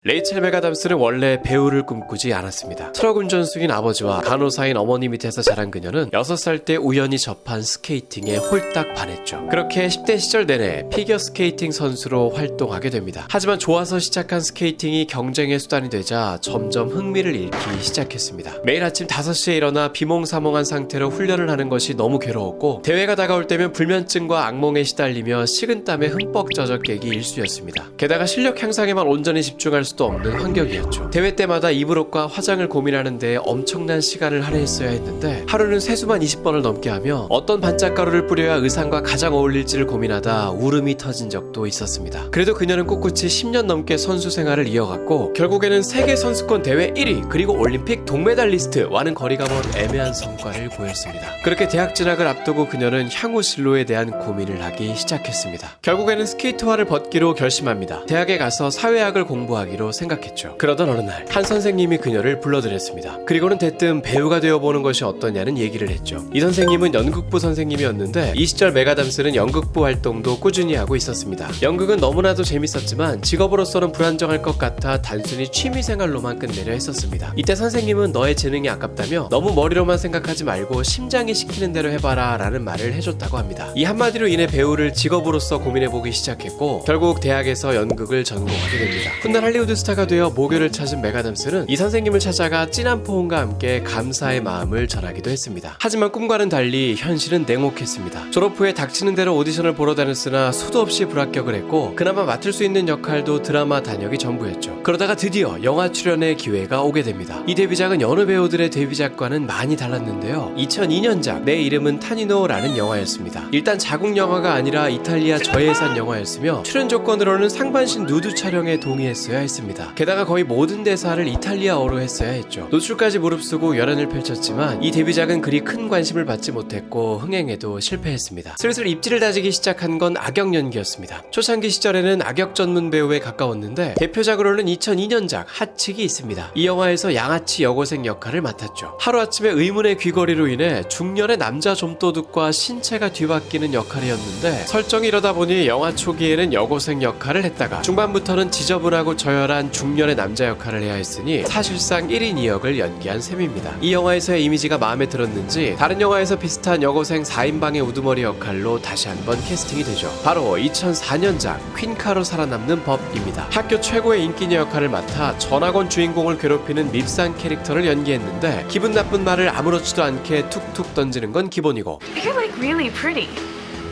레이첼 맥아담스는 원래 배우를 꿈꾸지 않았습니다. 트럭 운전수인 아버지와 간호사인 어머니 밑에서 자란 그녀는 6살 때 우연히 접한 스케이팅에 홀딱 반했죠. 그렇게 10대 시절 내내 피겨스케이팅 선수로 활동하게 됩니다. 하지만 좋아서 시작한 스케이팅이 경쟁의 수단이 되자 점점 흥미를 잃기 시작했습니다. 매일 아침 5시에 일어나 비몽사몽한 상태로 훈련을 하는 것이 너무 괴로웠고, 대회가 다가올 때면 불면증과 악몽에 시달리며 식은땀에 흠뻑 젖어 깨기 일쑤였습니다. 게다가 실력 향상에만 온전히 집중할 수도 없는 환경이었죠. 대회 때마다 입으로과 화장을 고민하는 데 엄청난 시간을 할애했어야 했는데, 하루는 세수만 20번을 넘게 하며 어떤 반짝가루를 뿌려야 의상과 가장 어울릴지를 고민하다 울음이 터진 적도 있었습니다. 그래도 그녀는 꿋꿋이 10년 넘게 선수 생활을 이어갔고, 결국에는 세계 선수권 대회 1위 그리고 올림픽 동메달리스트와는 거리가 먼 애매한 성과를 보였습니다. 그렇게 대학 진학을 앞두고 그녀는 향후 진로에 대한 고민을 하기 시작했습니다. 결국에는 스케이트화를 벗기로 결심합니다. 대학에 가서 사회학을 공부하기로 생각했죠. 그러던 어느 날 한 선생님이 그녀를 불러들였습니다. 그리고는 대뜸 배우가 되어보는 것이 어떠냐는 얘기를 했죠. 이 선생님은 연극부 선생님이었는데, 이 시절 맥아담스는 연극부 활동도 꾸준히 하고 있었습니다. 연극은 너무나도 재밌었지만 직업으로서는 불안정할 것 같아 단순히 취미생활로만 끝내려 했었습니다. 이때 선생님은 너의 재능이 아깝다며 너무 머리로만 생각하지 말고 심장이 시키는 대로 해봐라 라는 말을 해줬다고 합니다. 이 한마디로 인해 배우를 직업으로서 고민해보기 시작했고, 결국 대학에서 연극을 전공하게 됩니다. 훗날 할리우드 스타가 되어 모교를 찾은 맥아담스는 이 선생님을 찾아가 진한 포옹과 함께 감사의 마음을 전하기도 했습니다. 하지만 꿈과는 달리 현실은 냉혹했습니다. 졸업 후에 닥치는 대로 오디션을 보러 다녔으나 수도 없이 불합격을 했고, 그나마 맡을 수 있는 역할도 드라마 단역이 전부였죠. 그러다가 드디어 영화 출연의 기회가 오게 됩니다. 이 데뷔작은 여느 배우들의 데뷔작과는 많이 달랐는데요. 2002년작 내 이름은 타니노라는 영화였습니다. 일단 자국 영화가 아니라 이탈리아 저예산 영화였으며, 출연 조건으로는 상반신 누드 촬영에 동의했어야 했습니다. 게다가 거의 모든 대사를 이탈리아어로 했어야 했죠. 노출까지 무릅쓰고 열연을 펼쳤지만 이 데뷔작은 그리 큰 관심을 받지 못했고 흥행에도 실패했습니다. 슬슬 입지를 다지기 시작한 건 악역 연기였습니다. 초창기 시절에는 악역 전문 배우에 가까웠는데, 대표작으로는 2002년작 하칙이 있습니다. 이 영화에서 양아치 여고생 역할을 맡았죠. 하루아침에 의문의 귀걸이로 인해 중년의 남자 좀도둑과 신체가 뒤바뀌는 역할이었는데, 설정이 이러다 보니 영화 초기에는 여고생 역할을 했다가 중반부터는 지저분하고 저열한 중년의 남자 역할을 해야 했으니 사실상 1인 2역을 연기한 셈입니다. 이 영화에서의 이미지가 마음에 들었는지 다른 영화에서 비슷한 여고생 4인방의 우두머리 역할로 다시 한번 캐스팅이 되죠. 바로 2004년작 퀸카로 살아남는 법입니다. 학교 최고의 인기녀 역할을 맡아 전학원 주인공을 괴롭히는 밉상 캐릭터를 연기했는데, 기분 나쁜 말을 아무렇지도 않게 툭툭 던지는 건 기본이고, You're like really pretty.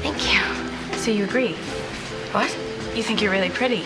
Thank you. So you agree? What? You think you're really pretty?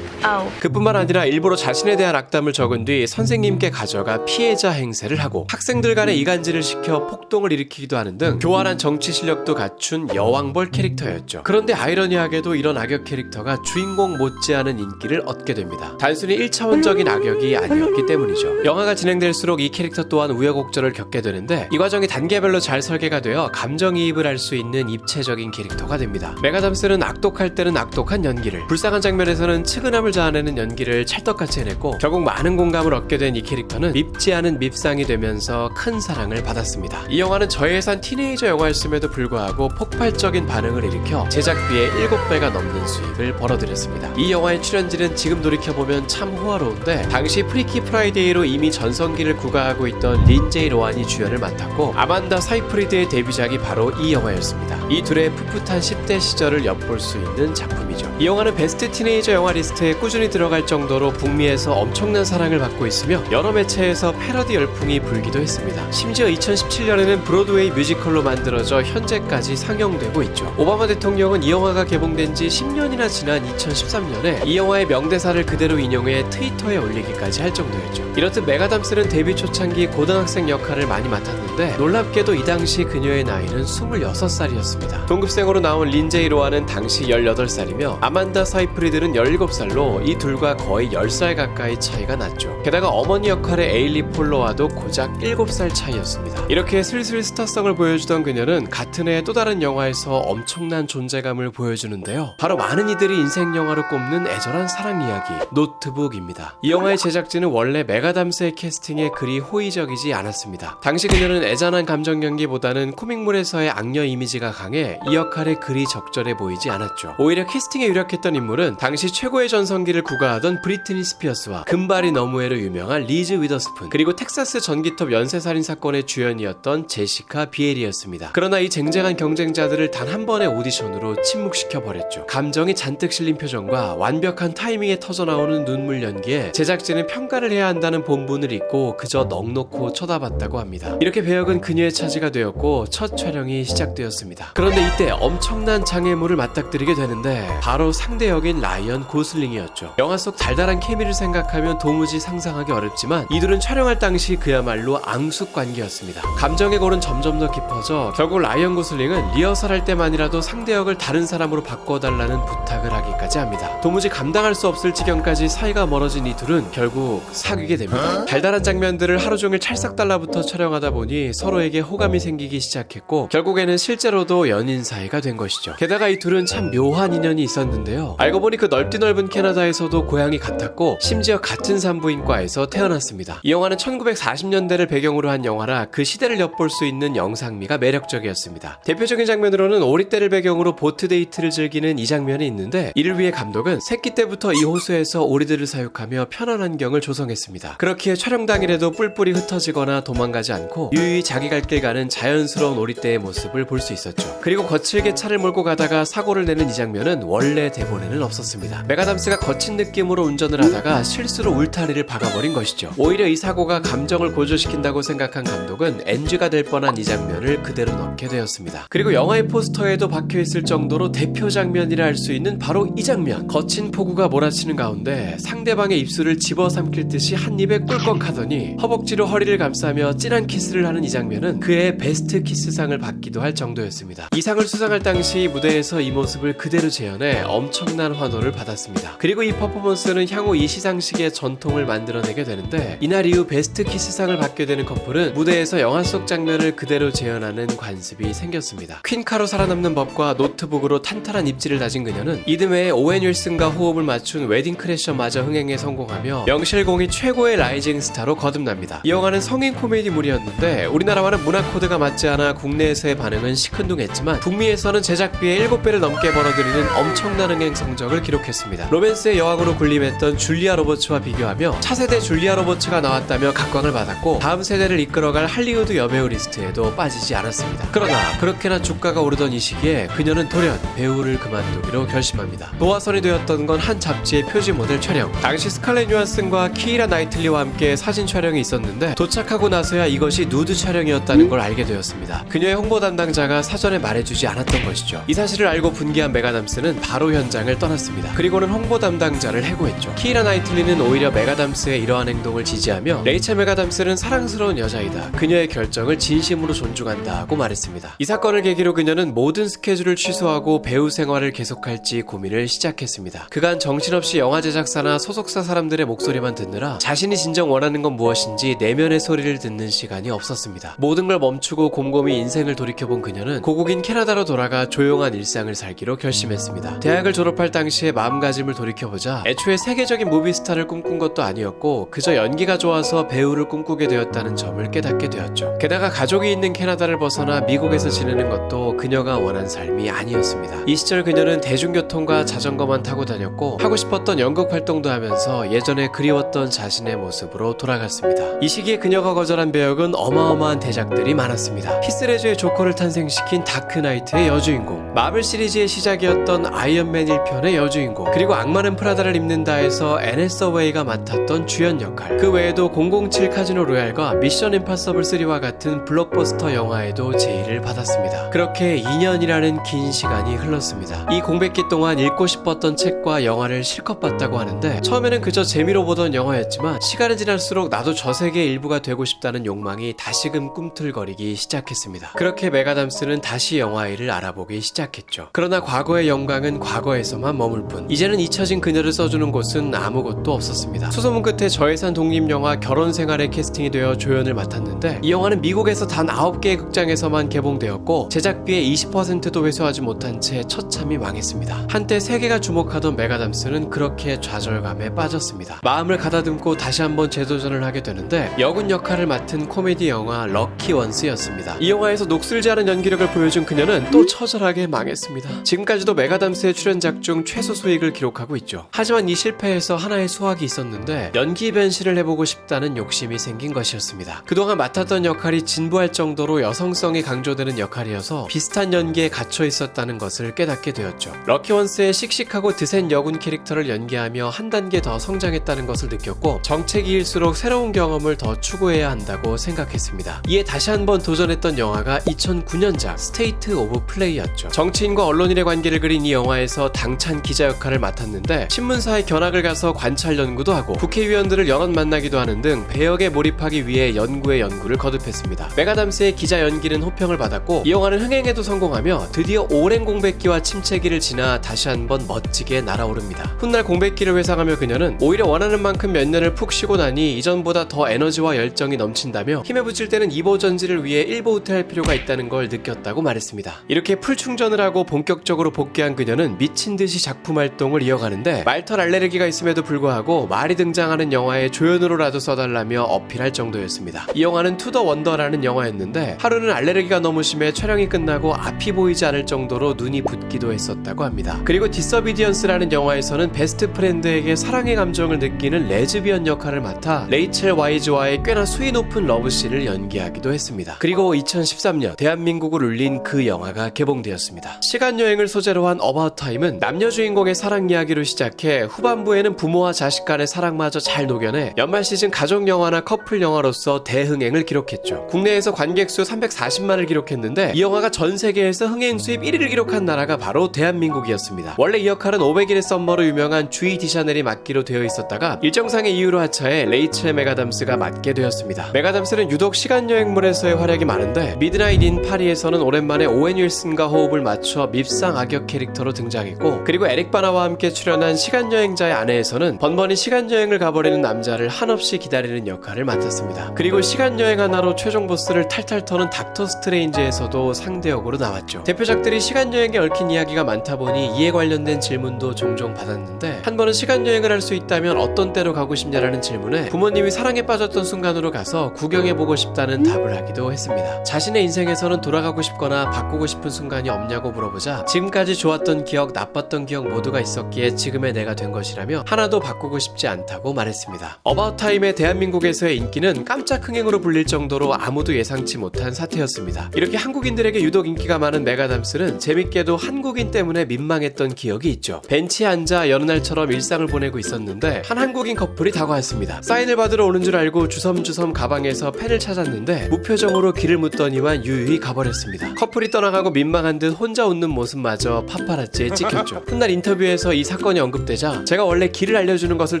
Oh. 그뿐만 아니라 일부러 자신에 대한 악담을 적은 뒤 선생님께 가져가 피해자 행세를 하고, 학생들 간의 이간질을 시켜 폭동을 일으키기도 하는 등 교활한 정치 실력도 갖춘 여왕벌 캐릭터였죠. 그런데 아이러니하게도 이런 악역 캐릭터가 주인공 못지않은 인기를 얻게 됩니다. 단순히 1차원적인 악역이 아니었기 때문이죠. 영화가 진행될수록 이 캐릭터 또한 우여곡절을 겪게 되는데, 이 과정이 단계별로 잘 설계가 되어 감정이입을 할 수 있는 입체적인 캐릭터가 됩니다. 맥아담스는 악독할 때는 악독한 연기를, 불쌍한 장면에서는 측은함을 자아내는 연기를 찰떡같이 해냈고, 결국 많은 공감을 얻게 된 이 캐릭터는 밉지 않은 밉상이 되면서 큰 사랑을 받았습니다. 이 영화는 저예산 티네이저 영화였음에도 불구하고 폭발적인 반응을 일으켜 제작비의 7배가 넘는 수익을 벌어들였습니다. 이 영화의 출연진은 지금 돌이켜보면 참 호화로운데, 당시 프리키 프라이데이로 이미 전성기를 구가하고 있던 린제이 로안이 주연을 맡았고, 아만다 사이프리드의 데뷔작이 바로 이 영화였습니다. 이 둘의 풋풋한 10대 시절을 엿볼 수 있는 작품이죠. 이 영화는 베스트 티네이저 영화 리스트에 꾸준히 들어갈 정도로 북미에서 엄청난 사랑을 받고 있으며, 여러 매체에서 패러디 열풍이 불기도 했습니다. 심지어 2017년에는 브로드웨이 뮤지컬로 만들어져 현재까지 상영되고 있죠. 오바마 대통령은 이 영화가 개봉된 지 10년이나 지난 2013년에 이 영화의 명대사를 그대로 인용해 트위터에 올리기까지 할 정도였죠. 이렇듯 맥아담스는 데뷔 초창기 고등학생 역할을 많이 맡았는데, 놀랍게도 이 당시 그녀의 나이는 26살이었습니다. 동급생으로 나온 린제이 로안은 당시 18살이며 아만다 사이프리드는 17살로 이 둘과 거의 10살 가까이 차이가 났죠. 게다가 어머니 역할의 에일리 폴로와도 고작 7살 차이였습니다. 이렇게 슬슬 스타성을 보여주던 그녀는 같은 해에 또 다른 영화에서 엄청난 존재감을 보여주는데요. 바로 많은 이들이 인생 영화로 꼽는 애절한 사랑 이야기 노트북입니다. 이 영화의 제작진은 원래 맥아담스의 캐스팅에 그리 호의적이지 않았습니다. 당시 그녀는 애잔한 감정 연기보다는 코믹물에서의 악녀 이미지가 강해 이 역할에 그리 적절해 보이지 않았죠. 오히려 캐스팅에 유력했던 인물은 당시 최고의 전성 전성기를 구가하던 브리트니 스피어스와 금발이 너무해로 유명한 리즈 위더스푼, 그리고 텍사스 전기톱 연쇄살인 사건의 주연이었던 제시카 비엘이었습니다. 그러나 이 쟁쟁한 경쟁자들을 단 한 번의 오디션으로 침묵시켜버렸죠. 감정이 잔뜩 실린 표정과 완벽한 타이밍에 터져나오는 눈물 연기에 제작진은 평가를 해야 한다는 본분을 잊고 그저 넋놓고 쳐다봤다고 합니다. 이렇게 배역은 그녀의 차지가 되었고 첫 촬영이 시작되었습니다. 그런데 이때 엄청난 장애물을 맞닥뜨리게 되는데 바로 상대 역인 라이언 고슬링이었죠. 영화 속 달달한 케미를 생각하면 도무지 상상하기 어렵지만 이들은 촬영할 당시 그야말로 앙숙 관계였습니다. 감정의 골은 점점 더 깊어져 결국 라이언 고슬링은 리허설할 때만이라도 상대 역을 다른 사람으로 바꿔달라는 부탁을 하기까지 합니다. 도무지 감당할 수 없을 지경까지 사이가 멀어진 이 둘은 결국 사귀게 됩니다. 달달한 장면들을 하루 종일 찰싹 달라붙어 촬영하다 보니 서로에게 호감이 생기기 시작했고 결국에는 실제로도 연인 사이가 된 것이죠. 게다가 이 둘은 참 묘한 인연이 있었는데요. 알고 보니 그 넓디 넓은 캐나다에서도 고향이 같았고 심지어 같은 산부인과에서 태어났습니다. 이 영화는 1940년대를 배경으로 한 영화라 그 시대를 엿볼 수 있는 영상미가 매력적이었습니다. 대표적인 장면으로는 오리떼를 배경으로 보트 데이트를 즐기는 이 장면이 있는데 이를 위해 감독은 새끼 때부터 이 호수에서 오리들을 사육하며 편한 환경을 조성했습니다. 그렇기에 촬영 당일에도 뿔뿔이 흩어지거나 도망가지 않고 유유히 자기 갈 길 가는 자연스러운 오리떼의 모습을 볼 수 있었죠. 그리고 거칠게 차를 몰고 가다가 사고를 내는 이 장면은 원래 대본에는 없었습니다. 메가담스가 거친 느낌으로 운전을 하다가 실수로 울타리를 박아버린 것이죠. 오히려 이 사고가 감정을 고조시킨다고 생각한 감독은 NG가 될 뻔한 이 장면을 그대로 넣게 되었습니다. 그리고 영화의 포스터에도 박혀있을 정도로 대표 장면이라 할 수 있는 바로 이 장면. 거친 폭우가 몰아치는 가운데 상대방의 입술을 집어삼킬 듯이 한 입에 꿀꺽 하더니 허벅지로 허리를 감싸며 진한 키스를 하는 이 장면은 그의 베스트 키스상을 받기도 할 정도였습니다. 이 상을 수상할 당시 무대에서 이 모습을 그대로 재현해 엄청난 환호를 받았습니다. 그리고 이 퍼포먼스는 향후 이 시상식의 전통을 만들어내게 되는데 이날 이후 베스트 키스상을 받게 되는 커플은 무대에서 영화 속 장면을 그대로 재현하는 관습이 생겼습니다. 퀸카로 살아남는 법과 노트북으로 탄탄한 입지를 다진 그녀는 이듬해에 오웬 윌슨과 호흡을 맞춘 웨딩 크래셔마저 흥행에 성공하며 명실공히 최고의 라이징 스타로 거듭납니다. 이 영화는 성인 코미디물이었는데 우리나라와는 문화 코드가 맞지 않아 국내에서의 반응은 시큰둥했지만 북미에서는 제작비의 7배를 넘게 벌어들이는 엄청난 흥행 성적을 기록했습니다. 로맨스의 여왕으로 군림했던 줄리아 로버츠와 비교하며 차세대 줄리아 로버츠가 나왔다며 각광을 받았고 다음 세대를 이끌어갈 할리우드 여배우 리스트에도 빠지지 않았습니다. 그러나 그렇게나 주가가 오르던 이 시기에 그녀는 돌연 배우를 그만두기로 결심합니다. 노화선이 되었던 건 한 잡지의 표지 모델 촬영. 당시 스칼렛 요한슨과 키이라 나이틀리와 함께 사진 촬영이 있었는데 도착하고 나서야 이것이 누드 촬영이었다는 걸 알게 되었습니다. 그녀의 홍보 담당자가 사전에 말해주지 않았던 것이죠. 이 사실을 알고 분개한 메가담스는 바로 현장을 떠났습니다. 그리고는 홍보 담당자를 해고했죠. 키이라 나이틀리는 오히려 메가담스의 이러한 행동을 지지하며 레이첼 메가담스는 사랑스러운 여자이다. 그녀의 결정을 진심으로 존중한다고 말했습니다. 이 사건을 계기로 그녀는 모든 스케줄을 취소하고 배우 생활을 계속할지 고민을 시작했습니다. 그간 정신없이 영화 제작사나 소속사 사람들의 목소리만 듣느라 자신이 진정 원하는 건 무엇인지 내면의 소리를 듣는 시간이 없었습니다. 모든 걸 멈추고 곰곰이 인생을 돌이켜본 그녀는 고국인 캐나다로 돌아가 조용한 일상을 살기로 결심했습니다. 대학을 졸업할 당시의 마음가짐을 돌이켜보자 애초에 세계적인 무비스타를 꿈꾼 것도 아니었고 그저 연기가 좋아서 배우를 꿈꾸게 되었다는 점을 깨닫게 되었죠. 게다가 가족이 있는 캐나다를 벗어나 미국에서 지내는 것도 그녀가 원한 삶이 아니었습니다. 이 시절 그녀는 대중교통과 자전거만 타고 다녔고 하고 싶었던 연극 활동도 하면서 예전에 그리웠던 자신의 모습으로 돌아갔습니다. 이 시기에 그녀가 거절한 배역은 어마어마한 대작들이 많았습니다. 히스레저의 조커를 탄생시킨 다크나이트의 여주인공, 마블 시리즈의 시작이었던 아이언맨 1편의 여주인공, 그리고 악마는 프라다를 입는다에서 애네 서웨이가 맡았던 주연 역할, 그 외에도 007 카지노 로얄과 미션 임파서블 3와 같은 블록버스터 영화에도 제의를 받았습니다. 그렇게 2년이라는 긴 시간이 흘렀습니다. 이 공백기 동안 읽고 싶었던 책과 영화를 실컷 봤다고 하는데 처음에는 그저 재미로 보던 영화였지만 시간이 지날수록 나도 저 세계의 일부가 되고 싶다는 욕망이 다시금 꿈틀거리기 시작했습니다. 그렇게 메가담스는 다시 영화 일을 알아보기 시작했죠. 그러나 과거의 영광은 과거에서만 머물 뿐 이제는 잊혀진 그녀를 써주는 곳은 아무것도 없었습니다. 수소문 끝에 저예산 독립영화 결혼생활에 캐스팅이 되어 조연을 맡았는데 이 영화는 미국에서 단 9개의 극장에서만 개봉되었고 제작비의 20%도 회수하지 못한 채 처참히 망했습니다. 한때 세계가 주목하던 메가담스는 그렇게 좌절감에 빠졌습니다. 마음을 가다듬고 다시 한번 재도전을 하게 되는데 여군 역할을 맡은 코미디 영화 럭키 원스였습니다. 이 영화에서 녹슬지 않은 연기력을 보여준 그녀는 또 처절하게 망했습니다. 지금까지도 메가담스의 출연작 중 최소 수익을 기록하고 있죠. 하지만 이 실패에서 하나의 수확이 있었는데 연기 변신을 해보고 싶다는 욕심이 생긴 것이었습니다. 그동안 맡았던 역할이 진부할 정도로 여성성이 강조되는 역할이어서 비슷한 연기에 갇혀 있었다는 것을 깨닫게 되었죠. 럭키원스의 씩씩하고 드센 여군 캐릭터를 연기하며 한 단계 더 성장했다는 것을 느꼈고 정체기일수록 새로운 경험을 더 추구해야 한다고 생각했습니다. 이에 다시 한번 도전했던 영화가 2009년작 스테이트 오브 플레이였죠. 정치인과 언론인의 관계를 그린 이 영화에서 당찬 기자 역할을 맡았는데 신문사의 견학을 가서 관찰 연구도 하고 국회의원들을 여럿 만나기도 하는 등 배역에 몰입하기 위해 연구에 연구를 거듭했습니다. 메가담스의 기자 연기는 호평을 받았고 이 영화는 흥행에도 성공하며 드디어 오랜 공백기와 침체기를 지나 다시 한번 멋지게 날아오릅니다. 훗날 공백기를 회상하며 그녀는 오히려 원하는 만큼 몇 년을 푹 쉬고 나니 이전보다 더 에너지와 열정이 넘친다며 힘에 붙일 때는 2보 전지를 위해 1보 후퇴할 필요가 있다는 걸 느꼈다고 말했습니다. 이렇게 풀충전을 하고 본격적으로 복귀한 그녀는 미친 듯이 작품 활동을 이어가는데 말털 알레르기가 있음에도 불구하고 말이 등장하는 영화에 조연으로라도 써달라며 어필할 정도였습니다. 이 영화는 투 더 원더라는 영화였는데 하루는 알레르기가 너무 심해 촬영이 끝나고 앞이 보이지 않을 정도로 눈이 붓기도 했었다고 합니다. 그리고 디서비디언스라는 영화에서는 베스트 프렌드에게 사랑의 감정을 느끼는 레즈비언 역할을 맡아 레이첼 와이즈와의 꽤나 수위 높은 러브씬을 연기하기도 했습니다. 그리고 2013년 대한민국을 울린 그 영화가 개봉되었습니다. 시간여행을 소재로 한 어바웃 타임은 남녀 주인공의 사랑 이야기로 시작해 후반부에는 부모와 자식 간의 사랑마저 잘 녹여내 연말 시즌 가족 영화나 커플 영화로서 대흥행을 기록했죠. 국내에서 관객 수 340만을 기록했는데 이 영화가 전 세계에서 흥행 수입 1위를 기록한 나라가 바로 대한민국이었습니다. 원래 이 역할은 500일의 썸머로 유명한 주이 디샤넬이 맡기로 되어 있었다가 일정상의 이유로 하차해 레이첼 메가담스가 맡게 되었습니다. 메가담스는 유독 시간여행물에서의 활약이 많은데 미드나잇 인 파리에서는 오랜만에 오웬 윌슨과 호흡을 맞춰 밉상 악역 캐릭터로 등장했고 그리고 에릭 바나와 함께 출연한 시간여행자의 아내에서는 번번이 시간여행을 가버리는 남자를 한없이 기다리는 역할을 맡았습니다. 그리고 시간여행 하나로 최종 보스를 탈탈 터는 닥터 스트레인지에서도 상대역으로 나왔죠. 대표작들이 시간여행에 얽힌 이야기가 많다 보니 이에 관련된 질문도 종종 받았는데 한 번은 시간여행을 할 수 있다면 어떤 때로 가고 싶냐라는 질문에 부모님이 사랑에 빠졌던 순간으로 가서 구경해보고 싶다는 답을 하기도 했습니다. 자신의 인생에서는 돌아가고 싶거나 바꾸고 싶은 순간이 없냐고 물어보자 지금까지 좋았던 기억, 나빴던 기억 모두가 있었기에 지금의 내가 된 것이라며 하나도 바꾸고 싶지 않다고 말했습니다. 어바웃 타임의 대한민국에서의 인기는 깜짝 흥행으로 불릴 정도로 아무도 예상치 못한 사태였습니다. 이렇게 한국인들에게 유독 인기가 많은 메가담스는 재밌게도 한국인 때문에 민망했던 기억이 있죠. 벤치에 앉아 여느 날처럼 일상을 보내고 있었는데 한 한국인 커플이 다가왔습니다. 사인을 받으러 오는 줄 알고 주섬주섬 가방에서 펜을 찾았는데 무표정으로 길을 묻더니만 유유히 가버렸습니다. 커플이 떠나가고 민망한 듯 혼자 웃는 모습마저 파파라치에 찍혔죠. 훗날 인터뷰에서 이 사건이 언급되자 제가 원래 길을 알려주는 것을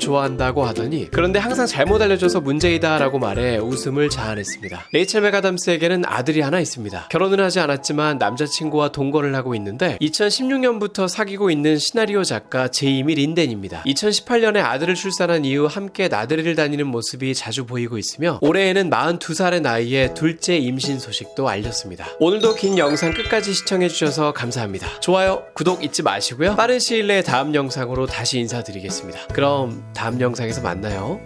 좋아한다고 하더니 그런데 항상 잘못 알려줘서 문제이다 라고 말해 웃음을 자아냈습니다. 레이첼 메가담스에게는 아들이 하나 있습니다. 결혼은 하지 않았지만 남자친구와 동거를 하고 있는데 2016년부터 사귀고 있는 시나리오 작가 제이미 린덴입니다. 2018년에 아들을 출산한 이후 함께 나들이를 다니는 모습이 자주 보이고 있으며 올해에는 42살의 나이에 둘째 임신 소식도 알렸습니다. 오늘도 긴 영상 끝까지 시청해주셔서 감사합니다. 좋아요, 구독 잊지 마시고요. 빠른 시일 내에 다음 영상으로 다시 인사드리겠습니다. 그럼 다음 영상에서 만나요.